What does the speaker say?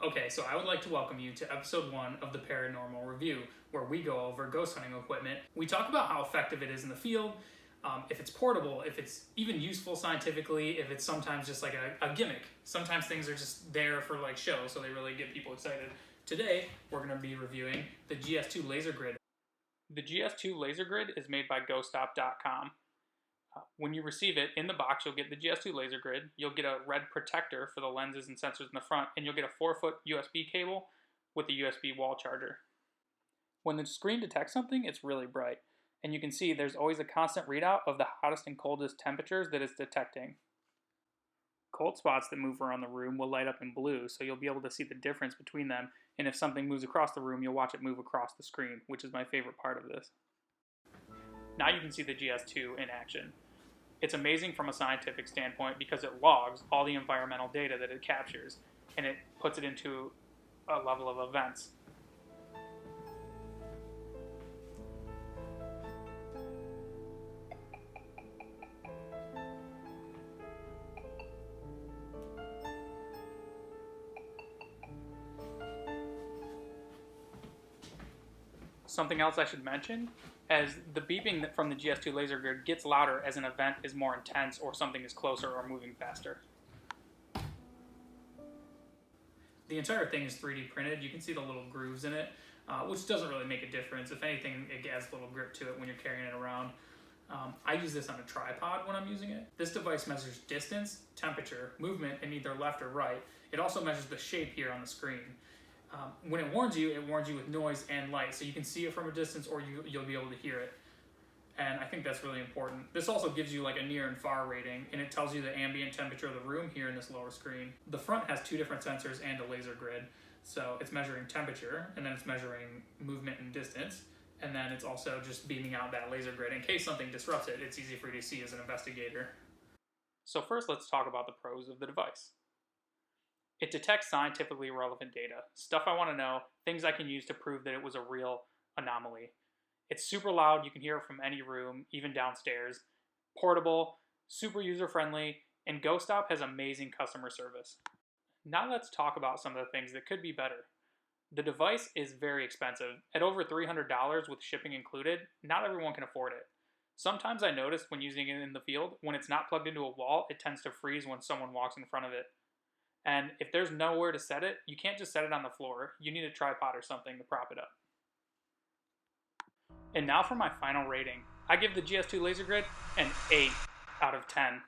Okay, so I would like to welcome you to episode 1 of the Paranormal Review, where we go over ghost hunting equipment. We talk about how effective it is in the field, if it's portable, if it's even useful scientifically, if it's sometimes just like a gimmick. Sometimes things are just there for like show, so they really get people excited. Today, we're going to be reviewing the GS2 Laser Grid. The GS2 Laser Grid is made by GhostStop.com. When you receive it, in the box, you'll get the GS2 Laser Grid, you'll get a red protector for the lenses and sensors in the front, and you'll get a 4-foot USB cable with a USB wall charger. When the screen detects something, it's really bright, and you can see there's always a constant readout of the hottest and coldest temperatures that it's detecting. Cold spots that move around the room will light up in blue, so you'll be able to see the difference between them, and if something moves across the room, you'll watch it move across the screen, which is my favorite part of this. Now you can see the GS2 in action. It's amazing from a scientific standpoint because it logs all the environmental data that it captures, and it puts it into a level of events. Something else I should mention, as the beeping from the GS2 Laser Grid gets louder as an event is more intense or something is closer or moving faster. The entire thing is 3D printed. You can see the little grooves in it, which doesn't really make a difference. If anything, it adds a little grip to it when you're carrying it around. I use this on a tripod when I'm using it. This device measures distance, temperature, movement in either left or right. It also measures the shape here on the screen. When it warns you with noise and light, so you can see it from a distance or you'll be able to hear it. And I think that's really important. This also gives you like a near and far rating, and it tells you the ambient temperature of the room here in this lower screen. The front has 2 different sensors and a laser grid. So it's measuring temperature, and then it's measuring movement and distance, and then it's also just beaming out that laser grid. In case something disrupts it, it's easy for you to see as an investigator. So first, let's talk about the pros of the device. It detects scientifically relevant data, stuff I want to know, things I can use to prove that it was a real anomaly. It's super loud, you can hear it from any room, even downstairs. Portable, super user-friendly, and GhostStop has amazing customer service. Now let's talk about some of the things that could be better. The device is very expensive. At over $300 with shipping included, not everyone can afford it. Sometimes I notice when using it in the field, when it's not plugged into a wall, it tends to freeze when someone walks in front of it. And if there's nowhere to set it, you can't just set it on the floor. You need a tripod or something to prop it up. And now for my final rating. I give the GS2 Laser Grid an 8 out of 10.